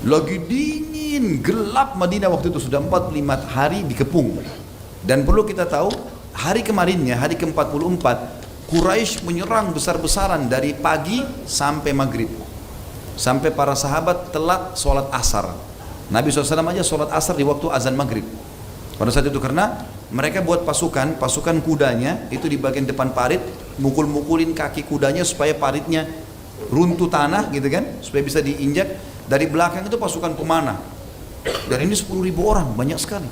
Lagi dingin, gelap Madinah waktu itu, sudah 45 hari dikepung. Dan perlu kita tahu, hari kemarinnya, hari ke-44, Quraisy menyerang besar-besaran dari pagi sampai maghrib. Sampai para sahabat telat sholat asar. Nabi SAW aja sholat asar di waktu azan maghrib. Pada saat itu karena mereka buat pasukan kudanya itu di bagian depan parit, mukul-mukulin kaki kudanya supaya paritnya runtuh tanah gitu kan, supaya bisa diinjak. Dari belakang itu pasukan pemanah. Dan ini 10.000 orang, banyak sekali.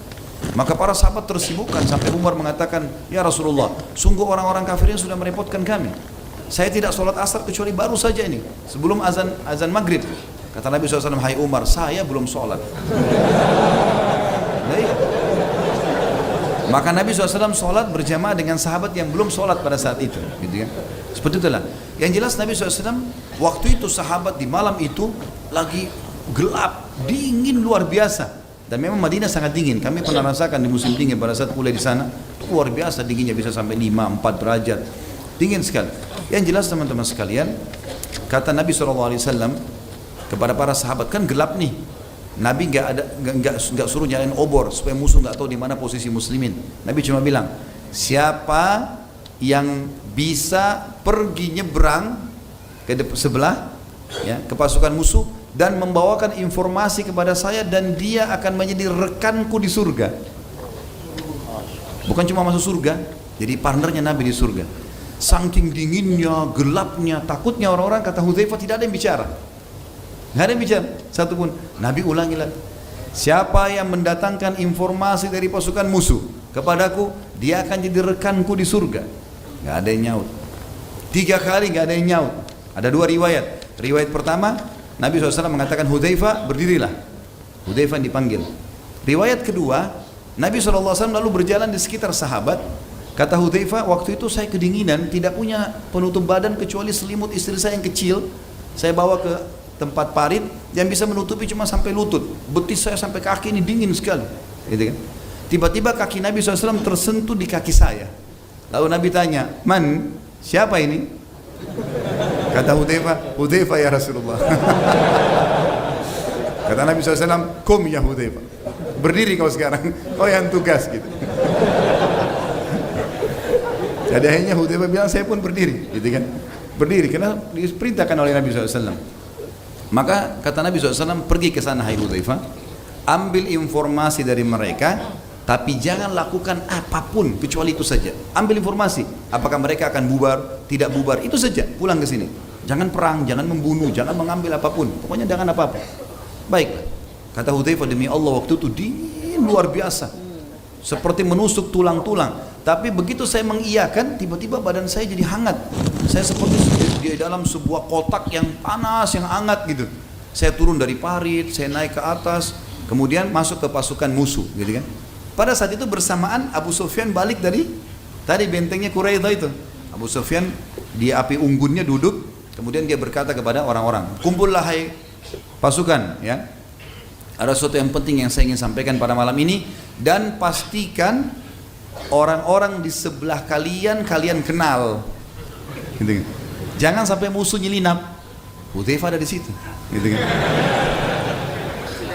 Maka para sahabat tersibukkan sampai Umar mengatakan, ya Rasulullah, sungguh orang-orang kafir ini sudah merepotkan kami. Saya tidak sholat asar kecuali baru saja ini, sebelum azan maghrib. Kata Nabi SAW, hai Umar, saya belum sholat. Baik. Maka Nabi SAW sholat berjamaah dengan sahabat yang belum sholat pada saat itu, gitu kan? Seperti itulah. Yang jelas Nabi SAW waktu itu sahabat di malam itu lagi gelap, dingin luar biasa. Dan memang Madinah sangat dingin. Kami pernah rasakan di musim dingin pada saat kuliah di sana, itu luar biasa dinginnya, bisa sampai 5-4 derajat, dingin sekali. Yang jelas teman-teman sekalian, kata Nabi SAW kepada para sahabat, kan gelap nih. Nabi nggak suruh nyalain obor supaya musuh nggak tahu di mana posisi muslimin. Nabi cuma bilang, siapa yang bisa pergi nyebrang ke sebelah, ya, ke pasukan musuh dan membawakan informasi kepada saya, dan dia akan menjadi rekanku di surga. Bukan cuma masuk surga, jadi partnernya Nabi di surga. Saking dinginnya, gelapnya, takutnya orang-orang, kata Hudzaifah, tidak ada yang bicara. Nggak ada yang bicara satupun. Nabi ulangi lagi, siapa yang mendatangkan informasi dari pasukan musuh kepadaku, dia akan jadi rekanku di surga. Nggak ada yang nyaut. 3 kali nggak ada yang nyaut. Ada 2 riwayat. Riwayat pertama, Nabi SAW mengatakan, Hudzaifah berdirilah. Hudzaifah dipanggil. Riwayat kedua, Nabi SAW lalu berjalan di sekitar sahabat. Kata Hudzaifah, waktu itu saya kedinginan, tidak punya penutup badan kecuali selimut istri saya yang kecil. Saya bawa ke tempat parit yang bisa menutupi cuma sampai lutut. Betis saya sampai kaki ini dingin sekali, gitu kan? Tiba-tiba kaki Nabi SAW tersentuh di kaki saya. Lalu Nabi tanya, man, siapa ini? Kata Hudzaifah, Hudzaifah ya Rasulullah. Kata Nabi SAW, kum ya Hudzaifah, berdiri kau sekarang, kau yang tugas gitu. Jadi akhirnya Hudzaifah bilang, saya pun berdiri, gitu kan? Berdiri karena diperintahkan oleh Nabi SAW. Maka kata Nabi SAW, pergi ke sana hai Hudzaifah, ambil informasi dari mereka, tapi jangan lakukan apapun kecuali itu saja. Ambil informasi, apakah mereka akan bubar, tidak bubar, itu saja, pulang ke sini. Jangan perang, jangan membunuh, jangan mengambil apapun, pokoknya jangan apa-apa. Baiklah, kata Hudzaifah, demi Allah waktu itu dingin luar biasa, seperti menusuk tulang-tulang. Tapi begitu saya mengiyakan, tiba-tiba badan saya jadi hangat. Saya seperti di dalam sebuah kotak yang panas, yang hangat gitu. Saya turun dari parit, saya naik ke atas, kemudian masuk ke pasukan musuh, gitu kan. Pada saat itu bersamaan Abu Sufyan balik dari tadi bentengnya Quraidah itu. Abu Sufyan di api unggunnya duduk, kemudian dia berkata kepada orang-orang, kumpullah hai pasukan, ya. Ada sesuatu yang penting yang saya ingin sampaikan pada malam ini, dan pastikan orang-orang di sebelah kalian kenal, gitu kan. Jangan sampai musuh nyelinap. Hudzaifah ada di situ, gitu kan.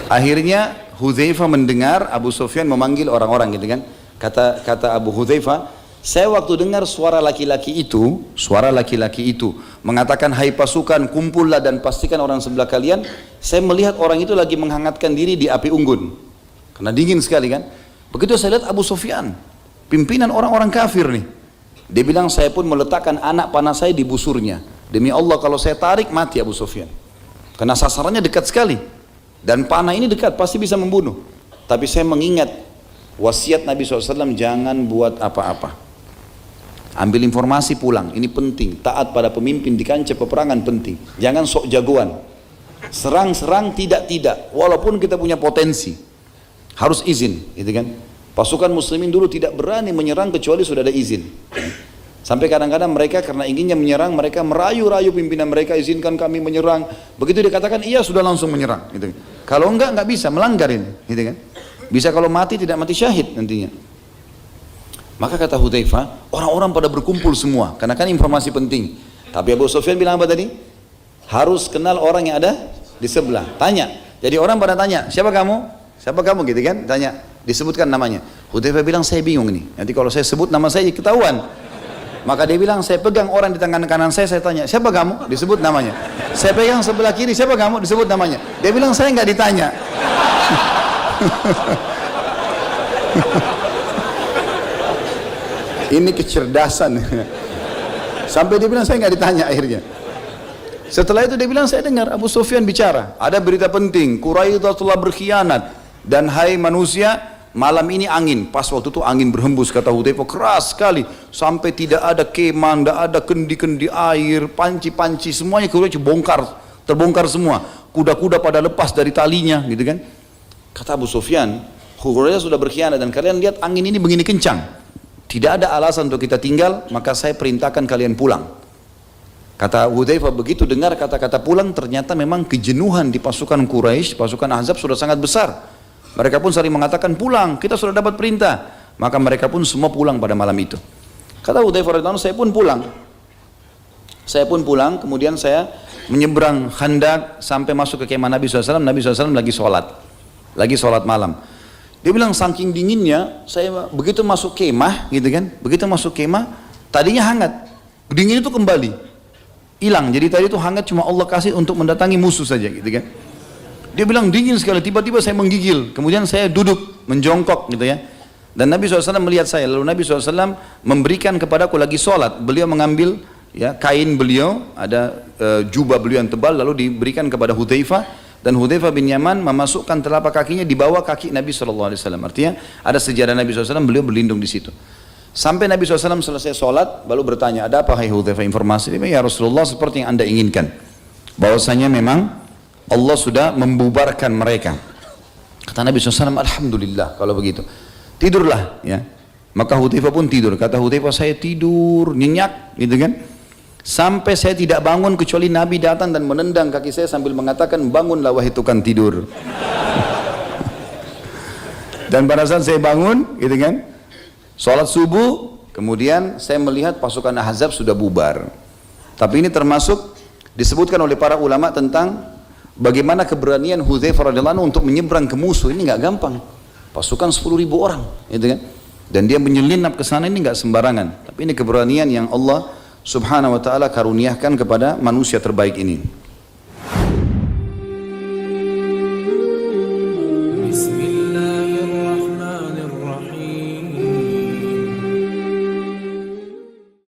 Akhirnya Hudzaifah mendengar Abu Sufyan memanggil orang-orang, gitu kan. Kata Abu Hudzaifah, saya waktu dengar suara laki-laki itu mengatakan, hai pasukan, kumpullah dan pastikan orang sebelah kalian. Saya melihat orang itu lagi menghangatkan diri di api unggun, karena dingin sekali kan. Begitu saya lihat Abu Sufyan, pimpinan orang-orang kafir nih, dia bilang, saya pun meletakkan anak panah saya di busurnya. Demi Allah kalau saya tarik mati Abu Sufyan, karena sasarannya dekat sekali. Dan panah ini dekat, pasti bisa membunuh. Tapi saya mengingat wasiat Nabi SAW, jangan buat apa-apa. Ambil informasi pulang, ini penting. Taat pada pemimpin di kancah peperangan penting. Jangan sok jagoan. Serang-serang tidak. Walaupun kita punya potensi, harus izin, gitu kan. Pasukan muslimin dulu tidak berani menyerang kecuali sudah ada izin. Sampai kadang-kadang mereka karena inginnya menyerang, mereka merayu-rayu pimpinan mereka, izinkan kami menyerang. Begitu dikatakan iya, sudah langsung menyerang, gitu. Kalau enggak bisa, melanggar ini, gitu kan. Bisa kalau mati tidak mati syahid nantinya. Maka kata Hudzaifah, orang-orang pada berkumpul semua, karena kan informasi penting. Tapi Abu Sufyan bilang apa tadi? Harus kenal orang yang ada di sebelah. Tanya, Jadi orang pada tanya, siapa kamu? Siapa kamu gitu kan? Tanya, disebutkan namanya. Hudzaifah bilang, saya bingung nih. Nanti kalau saya sebut nama saya ketahuan. Maka dia bilang, saya pegang orang di tangan kanan saya tanya, siapa kamu? Disebut namanya. Saya pegang sebelah kiri, siapa kamu? Disebut namanya. Dia bilang, saya nggak ditanya. Ini kecerdasan. Sampai dia bilang, saya nggak ditanya akhirnya. Setelah itu dia bilang, saya dengar Abu Sufyan bicara, ada berita penting, Quraisy telah berkhianat, dan hai manusia, malam ini angin. Pas waktu itu angin berhembus, kata Hudzaifah, keras sekali, sampai tidak ada kemah, tidak ada kendi-kendi air, panci-panci, semuanya Quraisy terbongkar semua, kuda-kuda pada lepas dari talinya, gitu kan. Kata Abu Sufyan, Quraisy sudah berkhianat dan kalian lihat angin ini begini kencang, tidak ada alasan untuk kita tinggal, maka saya perintahkan kalian pulang. Kata Hudzaifah, begitu dengar kata-kata pulang, ternyata memang kejenuhan di pasukan Quraisy, pasukan Ahzab sudah sangat besar. Mereka pun saling mengatakan, pulang, kita sudah dapat perintah. Maka mereka pun semua pulang pada malam itu. Kata Hudzaifah radhiyallahu anhu, saya pun pulang. Saya pun pulang, kemudian saya menyeberang Khandaq sampai masuk ke kemah Nabi SAW. Nabi SAW lagi sholat malam. Dia bilang, saking dinginnya, saya begitu masuk kemah, gitu kan, begitu masuk kemah, tadinya hangat, dingin itu kembali hilang. Jadi tadi itu hangat cuma Allah kasih untuk mendatangi musuh saja, gitu kan. Dia bilang dingin sekali, tiba-tiba saya menggigil, kemudian saya duduk menjongkok gitu ya. Dan Nabi SAW melihat saya, lalu Nabi SAW memberikan kepadaku lagi sholat. Beliau mengambil ya kain beliau, ada jubah beliau yang tebal, lalu diberikan kepada Hudzaifah, dan Hudzaifah bin Yaman memasukkan telapak kakinya di bawah kaki Nabi SAW. Artinya ada sejarah Nabi SAW, beliau berlindung di situ. Sampai Nabi SAW selesai sholat, baru bertanya, ada apa hai Hudzaifah, informasi? Dia bilang, ya Rasulullah, seperti yang anda inginkan, bahwasanya memang Allah sudah membubarkan mereka. Kata Nabi SAW, alhamdulillah kalau begitu. Tidurlah ya. Maka Hudzaifah pun tidur. Kata Hudzaifah, saya tidur nyenyak gitu kan, sampai saya tidak bangun kecuali Nabi datang dan menendang kaki saya sambil mengatakan, bangunlah wahai tukang tidur. Dan pada saat saya bangun gitu kan, sholat subuh, kemudian saya melihat pasukan Ahzab sudah bubar. Tapi ini termasuk disebutkan oleh para ulama tentang bagaimana keberanian Hudzaifah radhiyallahu anhu untuk menyeberang ke musuh. Ini nggak gampang. Pasukan 10.000 orang, gitu kan? Dan dia menyelinap ke sana, ini nggak sembarangan. Tapi ini keberanian yang Allah Subhanahu wa taala karuniakan kepada manusia terbaik ini.